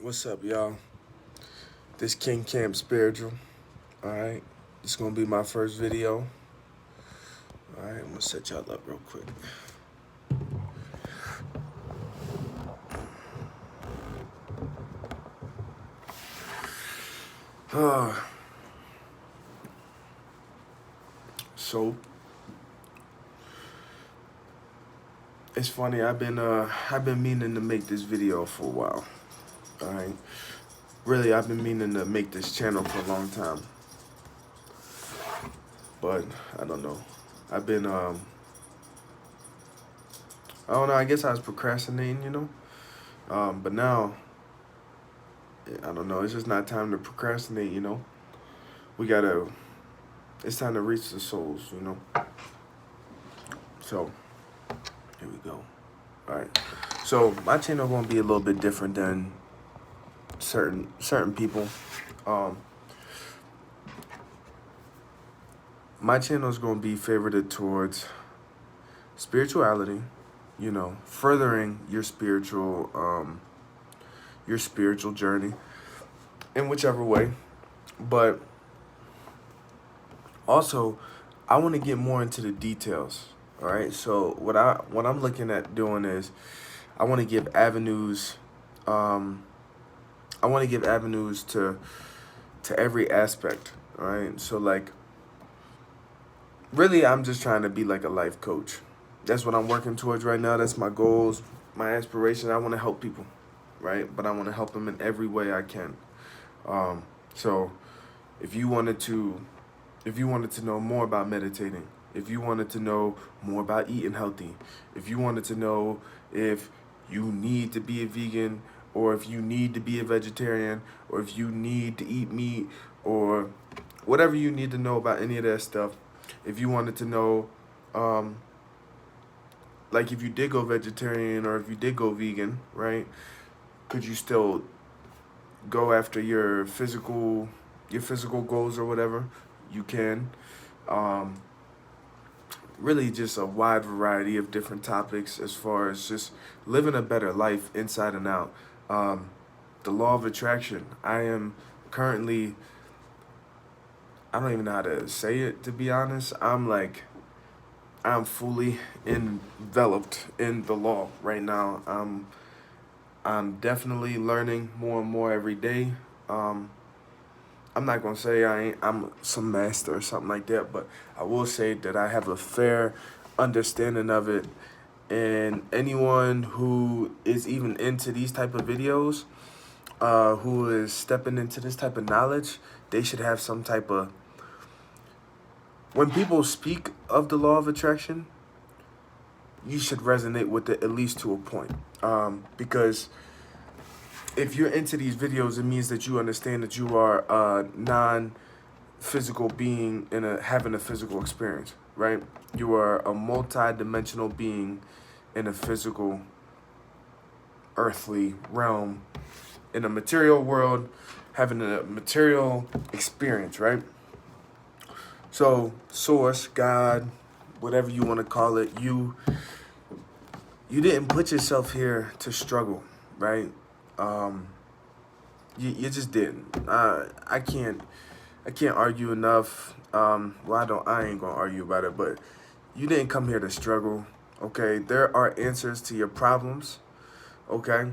What's up, y'all? This King Camp Spiritual. Alright. This gonna be my first video. Alright, I'm gonna set y'all up real quick. Uh, so it's funny, I've been meaning to make this video for a while. Alright. Really, I've been meaning to make this channel for a long time. But I don't know. I've been I don't know, I guess I was procrastinating. But now I don't know, it's just not time to procrastinate. We gotta it's time to reach the souls. So here we go. Alright. So my channel gonna be a little bit different than certain people. My channel is gonna be favorited towards spirituality, furthering your spiritual journey in whichever way. But also I want to get more into the details. All right. So what I'm looking at doing is I want to give avenues. I want to give avenues to every aspect. All right. So like, really, I'm just trying to be like a life coach. That's what I'm working towards right now. That's my goals, my aspiration. I want to help people, right? But I want to help them in every way I can. So if you wanted to know more about meditating, if you wanted to know more about eating healthy, if you wanted to know if you need to be a vegan, or if you need to be a vegetarian, or if you need to eat meat, or whatever you need to know about any of that stuff, if you wanted to know, like if you did go vegetarian or if you did go vegan, right? Could you still go after your physical goals or whatever? You can. Really just a wide variety of different topics as far as just living a better life inside and out. The law of attraction. I am currently, I don't even know how to say it, to be honest. I'm fully enveloped in the law right now. I'm definitely learning more and more every day. I'm not gonna say I'm some master or something like that, but I will say that I have a fair understanding of it. And anyone who is even into these type of videos, who is stepping into this type of knowledge, they should have some type of. When people speak of the law of attraction, you should resonate with it at least to a point, because if you're into these videos, it means that you understand that you are a non-physical being having a physical experience, right? You are a multi-dimensional being in a physical, earthly realm, in a material world, having a material experience, right? So, source, God, whatever you want to call it, you didn't put yourself here to struggle, right? You just didn't. I can't argue enough. I ain't gonna argue about it, but you didn't come here to struggle. Okay, there are answers to your problems. Okay,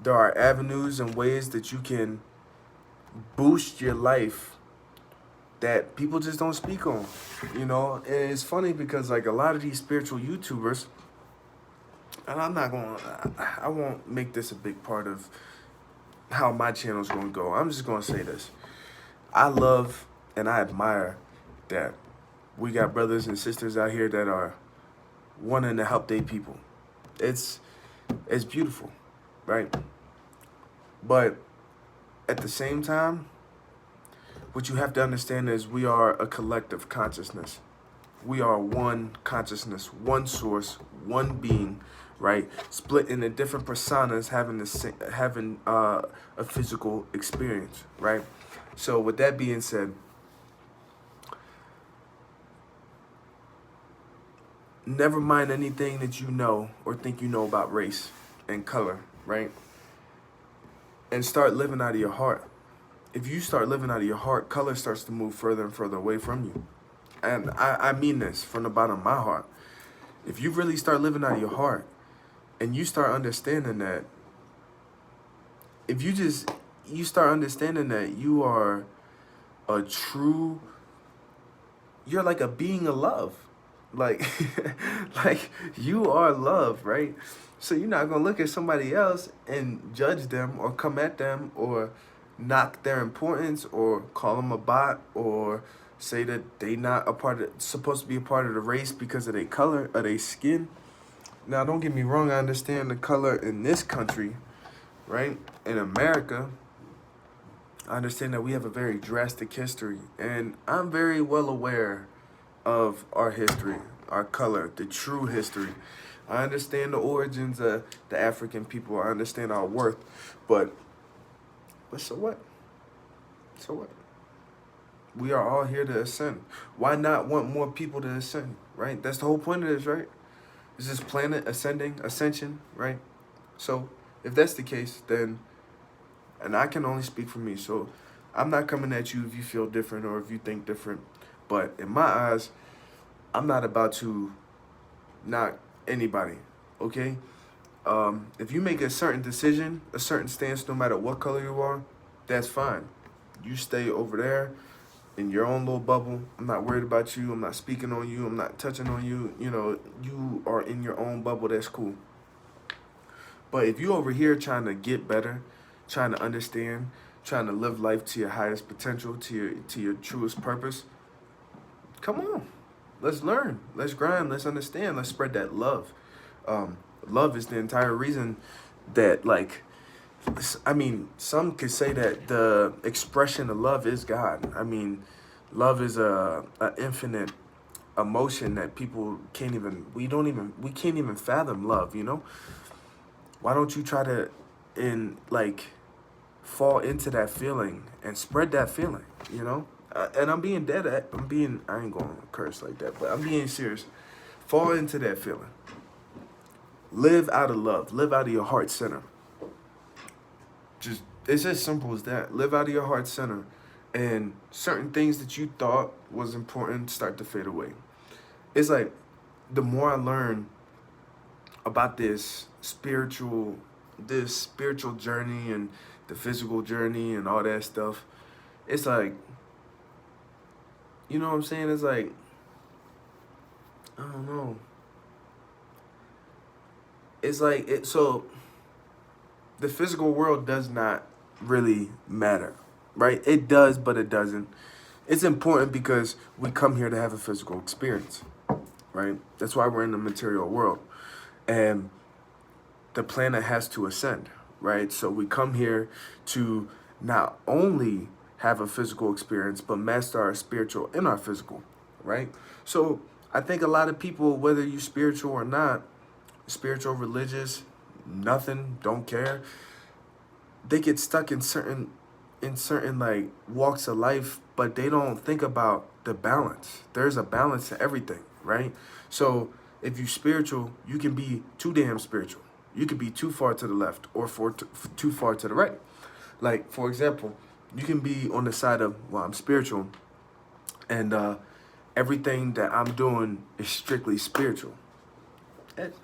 there are avenues and ways that you can boost your life that people just don't speak on. And it's funny because like a lot of these spiritual YouTubers, and I won't make this a big part of how my channel is going to go. I'm just going to say this. I love and I admire that we got brothers and sisters out here that are wanting to help their people. It's beautiful, right? But at the same time, what you have to understand is we are a collective consciousness. We are one consciousness, one source, one being, right? Split into different personas, having a physical experience, right? So with that being said, never mind anything that you know or think you know about race and color, right? and start living out of your heart. If you start living out of your heart, color starts to move further and further away from you. And I mean this from the bottom of my heart. If you really start living out of your heart and you start understanding that, if you start understanding that you are a true, you're like a being of love. Like, like you are love, right? So you're not gonna look at somebody else and judge them or come at them or knock their importance or call them a bot or say that they not a part of, supposed to be a part of the race because of their color or their skin. Now, don't get me wrong. I understand the color in this country, right? In America, I understand that we have a very drastic history, and I'm very well aware of our history, our color, the true history. I understand the origins of the African people. I understand our worth, but so what? So what? We are all here to ascend. Why not want more people to ascend, right? That's the whole point of this, right? Is this planet ascending, ascension, right? So if that's the case, then, and I can only speak for me, so I'm not coming at you if you feel different or if you think different. But in my eyes, I'm not about to knock anybody, okay? If you make a certain decision, a certain stance, no matter what color you are, that's fine. You stay over there in your own little bubble. I'm not worried about you. I'm not speaking on you. I'm not touching on you. You know, you are in your own bubble. That's cool. But if you over here trying to get better, trying to understand, trying to live life to your highest potential, to your truest purpose, come on. Let's learn. Let's grind. Let's understand. Let's spread that love. Love is the entire reason that, like, I mean, some could say that the expression of love is God. I mean, love is a infinite emotion that people can't even, we can't even fathom love, you know? Why don't you try to, fall into that feeling and spread that feeling, you know? And I'm being I ain't going to curse like that, but I'm being serious. Fall into that feeling. Live out of love. Live out of your heart center. It's as simple as that. Live out of your heart center, and certain things that you thought was important start to fade away. It's like the more I learn about this spiritual journey and the physical journey and all that stuff, it's like, you know what I'm saying? It's like, I don't know. It's like so the physical world does not really matter, right? It does, but it doesn't. It's important because we come here to have a physical experience, right? That's why we're in the material world. And the planet has to ascend, right? So we come here to not only have a physical experience, but master our spiritual and our physical, right? So I think a lot of people, whether you're spiritual or not, spiritual, religious, nothing, don't care, they get stuck in certain like walks of life, but they don't think about the balance. There's a balance to everything, right? So if you spiritual, you can be too damn spiritual. You could be too far to the left or too far to the right. Like, for example, you can be on the side of, well, I'm spiritual, and everything that I'm doing is strictly spiritual.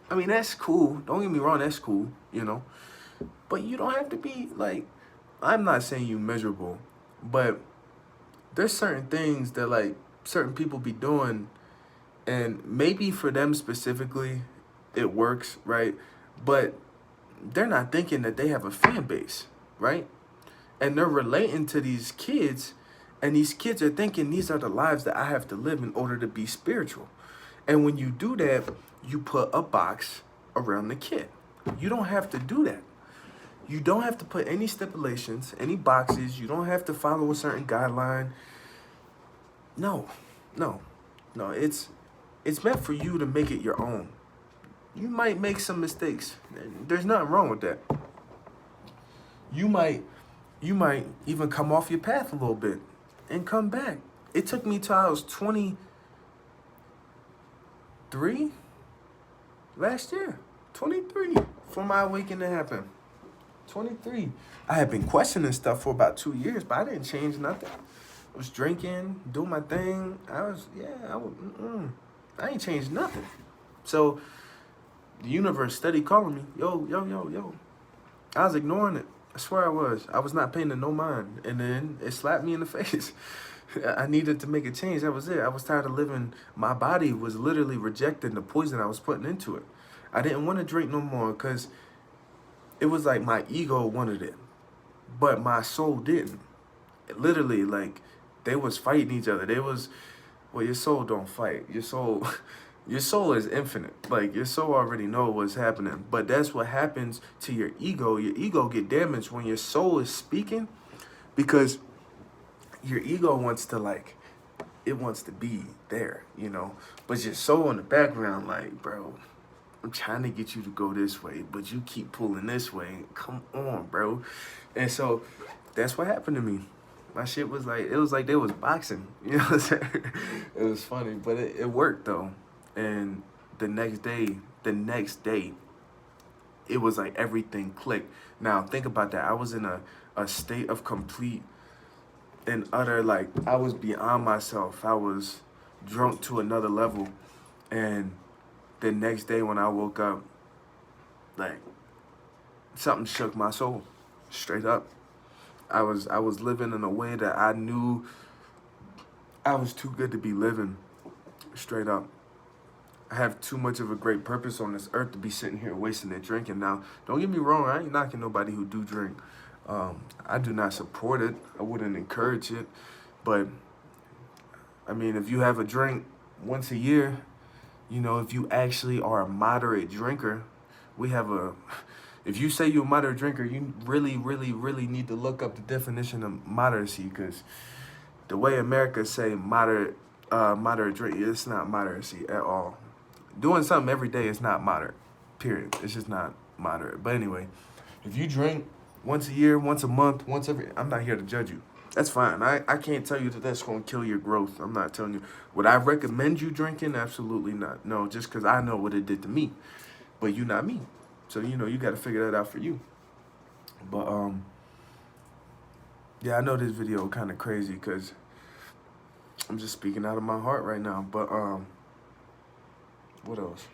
I mean, that's cool. Don't get me wrong, that's cool, you know. But you don't have to be, like, I'm not saying you miserable, but there's certain things that, like, certain people be doing, and maybe for them specifically, it works, right? But they're not thinking that they have a fan base, right? And they're relating to these kids, and these kids are thinking these are the lives that I have to live in order to be spiritual. And when you do that, you put a box around the kid. You don't have to do that. You don't have to put any stipulations, any boxes. You don't have to follow a certain guideline. No. It's meant for you to make it your own. You might make some mistakes. There's nothing wrong with that. You might even come off your path a little bit and come back. It took me till I was 23 last year. 23 for my awakening to happen. 23. I had been questioning stuff for about 2 years, but I didn't change nothing. I was drinking, doing my thing. I ain't changed nothing. So the universe steady calling me, yo, yo, yo, yo. I was ignoring it. I swear I was. I was not paying it no mind. And then it slapped me in the face. I needed to make a change. That was it. I was tired of living. My body was literally rejecting the poison I was putting into it. I didn't want to drink no more because it was like my ego wanted it, but my soul didn't. Literally, like, they was fighting each other. They was, well, your soul don't fight. Your soul, your soul is infinite. Like, your soul already know what's happening. But that's what happens to your ego. Your ego get damaged when your soul is speaking, because your ego wants to, like, it wants to be there, you know. But your soul in the background, like, bro, I'm trying to get you to go this way, but you keep pulling this way. Come on, bro. And so that's what happened to me. My shit was like, it was like they was boxing. You know what I'm saying? It was funny, but it worked though. And the next day, it was like everything clicked. Now think about that. I was in a state of complete and utter, like, I was beyond myself. I was drunk to another level. And the next day when I woke up, like, something shook my soul, straight up. I was living in a way that I knew I was too good to be living, straight up. I have too much of a great purpose on this earth to be sitting here wasting it drinking. Now, don't get me wrong, I ain't knocking nobody who do drink. I do not support it. I wouldn't encourage it. But, I mean, if you have a drink once a year, you know, if you actually are a moderate drinker, if you say you're a moderate drinker, you really, really, really need to look up the definition of moderacy, because the way America say moderate drink, it's not moderacy at all. Doing something every day is not moderate, period. It's just not moderate. But anyway, if you drink once a year, once a month, I'm not here to judge you. That's fine. I can't tell you that that's going to kill your growth. I'm not telling you. Would I recommend you drinking? Absolutely not. No, just because I know what it did to me. But you not me. So, you know, you got to figure that out for you. But, yeah, I know this video kind of crazy because I'm just speaking out of my heart right now. But, what else?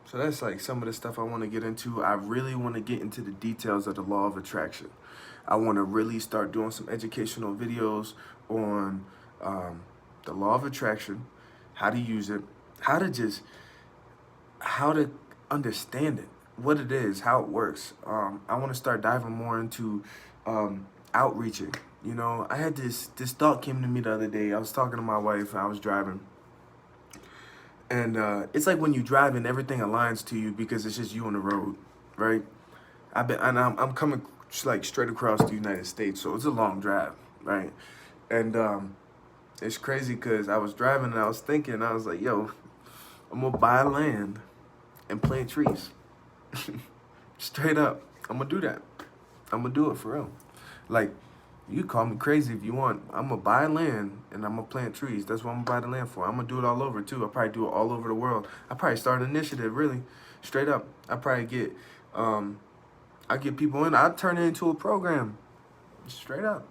So that's like some of the stuff I want to get into. I really want to get into the details of the law of attraction. I want to really start doing some educational videos on the law of attraction, how to use it, how to understand it, what it is, how it works. I want to start diving more into outreaching. You know, I had this thought came to me the other day. I was talking to my wife, and I was driving. And it's like when you drive and everything aligns to you because it's just you on the road, right? I'm coming like straight across the United States, so it's a long drive, right? And it's crazy because I was driving and I was thinking, I was like, yo, I'm gonna buy land and plant trees. Straight up, I'm gonna do that. I'm gonna do it for real. Like, you call me crazy if you want. I'm gonna buy land and I'm gonna plant trees. That's what I'm gonna buy the land for. I'm gonna do it all over too. I'll probably do it all over the world. I probably start an initiative, really, straight up. I probably get, I get people in. I turn it into a program, straight up.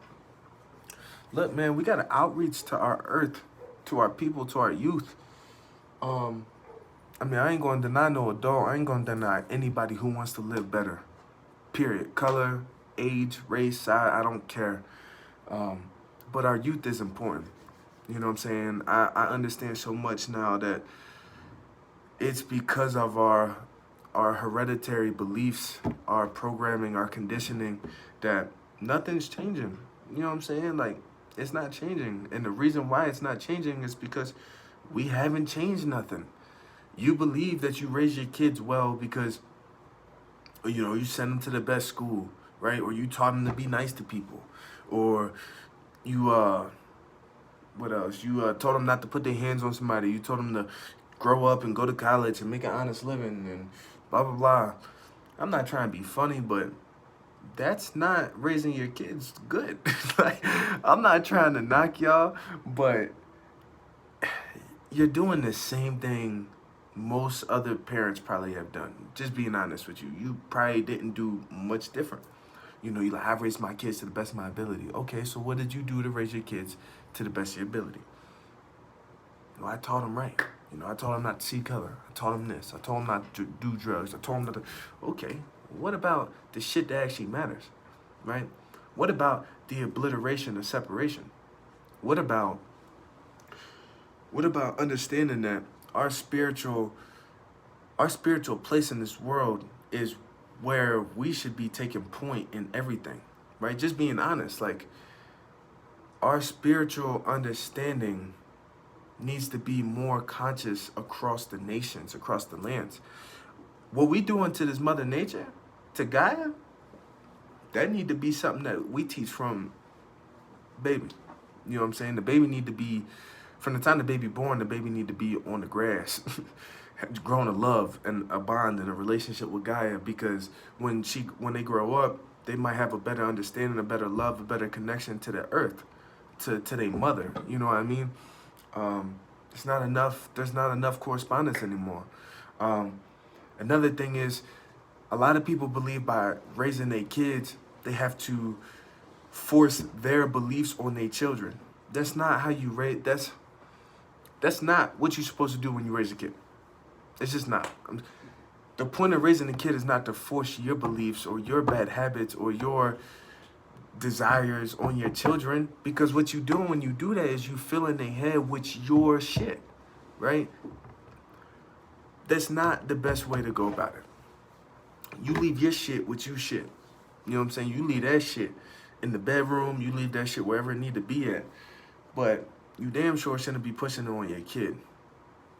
Look, man, we gotta outreach to our earth, to our people, to our youth. I mean, I ain't gonna deny no adult. I ain't gonna deny anybody who wants to live better. Period. Color, age, race, I don't care. But our youth is important. You know what I'm saying? I understand so much now that it's because of our hereditary beliefs, our programming, our conditioning, that nothing's changing. You know what I'm saying? Like, it's not changing. And the reason why it's not changing is because we haven't changed nothing. You believe that you raise your kids well because, you know, you send them to the best school, right? Or you taught them to be nice to people. Or you, what else? You told them not to put their hands on somebody. You told them to grow up and go to college and make an honest living and blah, blah, blah. I'm not trying to be funny, but that's not raising your kids good. Like, I'm not trying to knock y'all, but you're doing the same thing most other parents probably have done. Just being honest with you. You probably didn't do much different. You know, you like, I've raised my kids to the best of my ability. Okay, so what did you do to raise your kids to the best of your ability? You know, I taught them right. You know, I told them not to see color. I taught them this. I told them not to do drugs. I told them not to. Okay, what about the shit that actually matters, right? What about the obliteration of separation? What about understanding that our spiritual place in this world is where we should be taking point in everything, right? Just being honest, like our spiritual understanding needs to be more conscious across the nations, across the lands. What we doing to this Mother Nature, to Gaia, that need to be something that we teach from baby. You know what I'm saying? The baby need to be, from the time the baby born, the baby need to be on the grass, growing a love and a bond and a relationship with Gaia, because when they grow up, they might have a better understanding, a better love, a better connection to the earth, to their mother. You know what I mean? It's not enough. There's not enough correspondence anymore. Another thing is, a lot of people believe by raising their kids, they have to force their beliefs on their children. That's not how you raise. That's not what you're supposed to do when you raise a kid. It's just not. The point of raising a kid is not to force your beliefs or your bad habits or your desires on your children, because what you do when you do that is you fill in their head with your shit, right? That's not the best way to go about it. You leave your shit with you shit. You know what I'm saying? You leave that shit in the bedroom. You leave that shit wherever it need to be at. But you damn sure shouldn't be pushing it on your kid.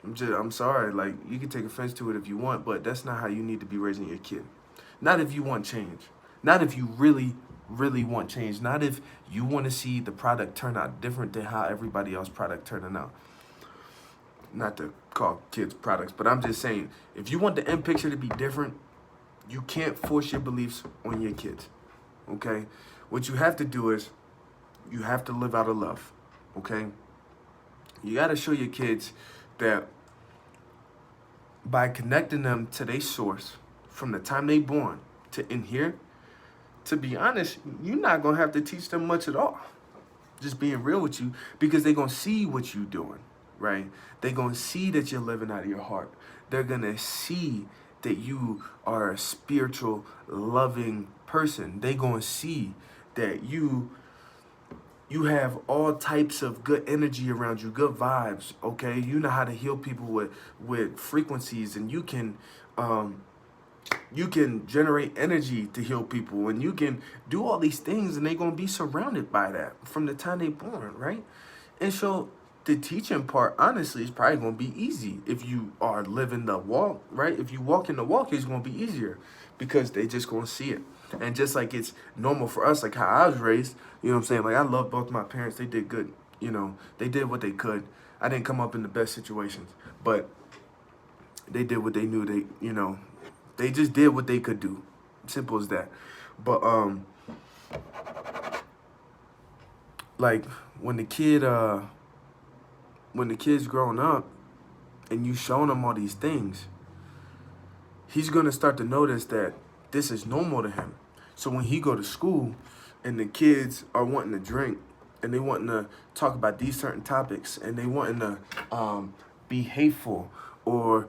I'm sorry. Like, you can take offense to it if you want, but that's not how you need to be raising your kid. Not if you want change. Not if you really want change. Not if you want to see the product turn out different than how everybody else product turning out. Not to call kids products, but I'm just saying, if you want the end picture to be different, you can't force your beliefs on your kids, okay? What you have to do is, you have to live out of love, okay? You got to show your kids that by connecting them to their source from the time they born to in here, to be honest, you're not going to have to teach them much at all. Just being real with you, because they're going to see what you're doing, right? They're going to see that you're living out of your heart. They're going to see that you are a spiritual, loving person. They're going to see that you have all types of good energy around you, good vibes, okay? You know how to heal people with frequencies, and you can generate energy to heal people, and you can do all these things, and they're going to be surrounded by that from the time they're born, right? And so the teaching part, honestly, is probably going to be easy if you are living the walk, right? If you walk in the walk, it's going to be easier because they just going to see it. And just like it's normal for us, like how I was raised, you know what I'm saying? Like, I love both my parents. They did good. You know, they did what they could. I didn't come up in the best situations, but they did what they knew. They just did what they could do. Simple as that. But, like, when the kid's growing up and you showing him all these things, he's going to start to notice that this is normal to him. So when he go to school and the kids are wanting to drink and they wanting to talk about these certain topics and they wanting to be hateful, or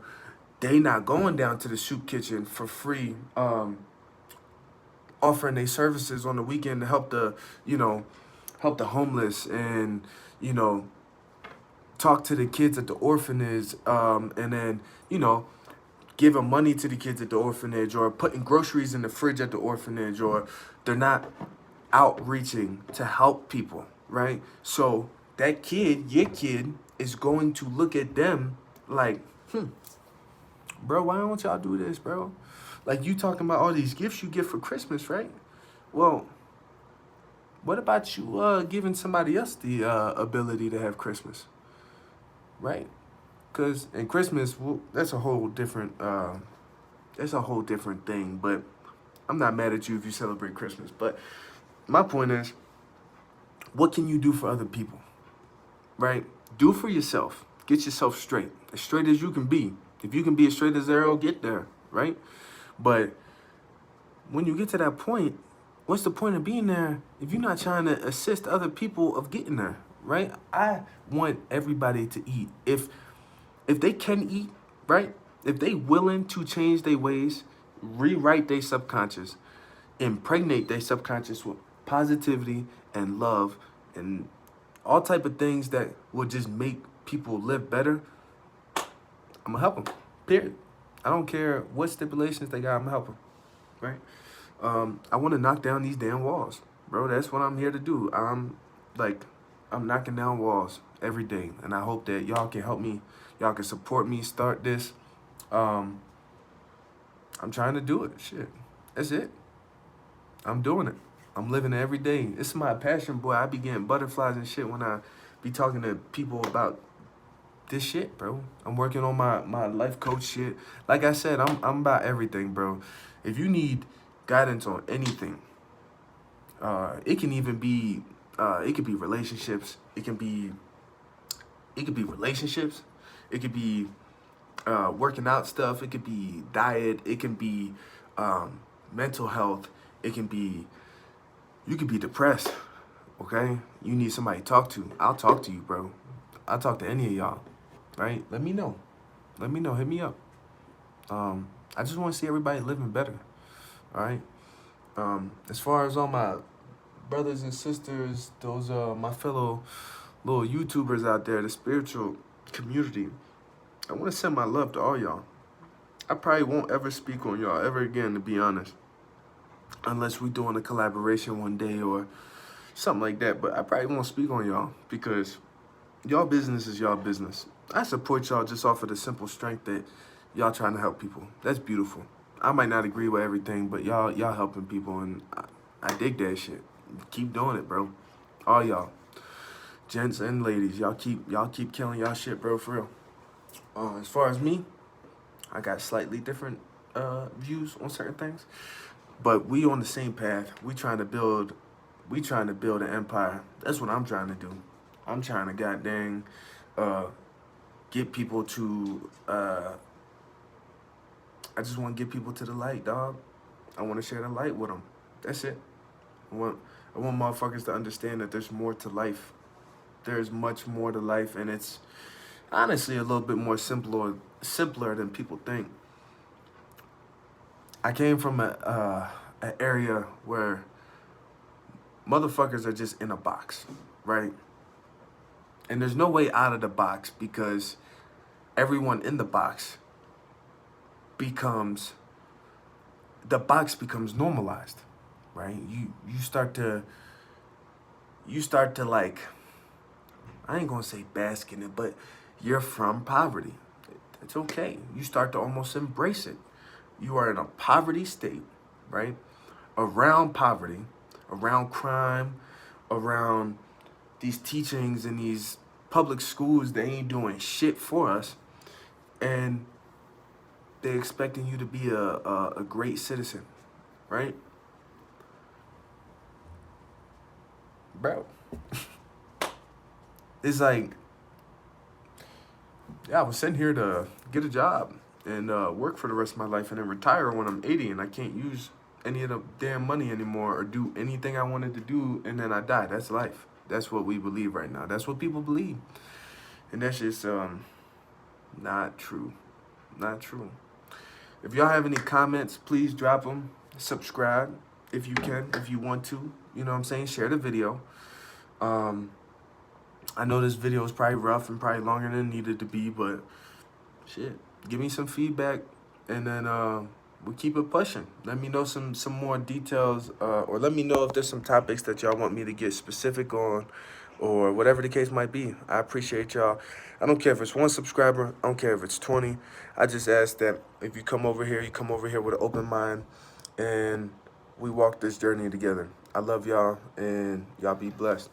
they not going down to the soup kitchen for free, offering their services on the weekend to help the homeless, and, talk to the kids at the orphanage, and then, giving money to the kids at the orphanage, or putting groceries in the fridge at the orphanage, or they're not outreaching to help people, right? So that kid, your kid, is going to look at them like, bro, why don't y'all do this, bro? Like, you talking about all these gifts you get for Christmas, right? Well, what about you giving somebody else the ability to have Christmas, right? Because in Christmas, that's a whole different thing. But I'm not mad at you if you celebrate Christmas. But my point is, what can you do for other people, right? Do for yourself. Get yourself straight, as straight as you can be, If you can be as straight as arrow, get there, right? But when you get to that point, what's the point of being there if you're not trying to assist other people of getting there, right? I want everybody to eat. If they can eat, right? If they willing to change their ways, rewrite their subconscious, impregnate their subconscious with positivity and love and all type of things that will just make people live better, I'm gonna help them. Period. I don't care what stipulations they got. I'm gonna help them, right? I want to knock down these damn walls, bro. That's what I'm here to do. I'm knocking down walls every day, and I hope that y'all can help me. Y'all can support me. Start this. I'm trying to do it. Shit, that's it. I'm doing it. I'm living it every day. It's my passion, boy. I be getting butterflies and shit when I be talking to people about this shit, bro. I'm working on my life coach shit. Like I said, I'm about everything, bro. If you need guidance on anything, it can even be it could be relationships. It could be relationships. It could be working out stuff. It could be diet. It can be mental health. It can be, you could be depressed, okay? You need somebody to talk to. I'll talk to you, bro. I'll talk to any of y'all, right? Let me know. Let me know. Hit me up. I just want to see everybody living better, all right? As far as all my brothers and sisters, those my fellow little YouTubers out there, the spiritual community, I want to send my love to all y'all. I probably won't ever speak on y'all ever again, to be honest, unless we doing a collaboration one day or something like that. But I probably won't speak on y'all because y'all business is y'all business. I support y'all just off of the simple strength that y'all trying to help people. That's beautiful. I might not agree with everything, but y'all helping people, and I dig that shit. Keep doing it, bro. All y'all, gents and ladies, y'all keep killing y'all shit, bro, for real. As far as me, I got slightly different views on certain things, but we on the same path. We trying to build an empire. That's what I'm trying to do. I'm trying to goddamn get people to. I just want to get people to the light, dog. I want to share the light with them. That's it. I want motherfuckers to understand that there's more to life. There's much more to life, and it's honestly a little bit more simpler than people think. I came from an area where motherfuckers are just in a box, right? And there's no way out of the box because everyone in the box becomes normalized, right? You start to like, I ain't gonna say bask in it, but you're from poverty. It's okay. You start to almost embrace it. You are in a poverty state, right? Around poverty, around crime, around these teachings and these public schools, they ain't doing shit for us. And they're expecting you to be a great citizen, right? Bro. It's like, yeah, I was sent here to get a job and work for the rest of my life and then retire when I'm 80 and I can't use any of the damn money anymore or do anything I wanted to do, and then I die. That's life. That's what we believe right now. That's what people believe. And that's just not true. Not true. If y'all have any comments, please drop them. Subscribe if you can, if you want to. You know what I'm saying? Share the video. I know this video is probably rough and probably longer than it needed to be, but shit, give me some feedback, and then we'll keep it pushing. Let me know some more details, or let me know if there's some topics that y'all want me to get specific on, or whatever the case might be. I appreciate y'all. I don't care if it's 1 subscriber. I don't care if it's 20. I just ask that if you come over here with an open mind, and we walk this journey together. I love y'all, and y'all be blessed.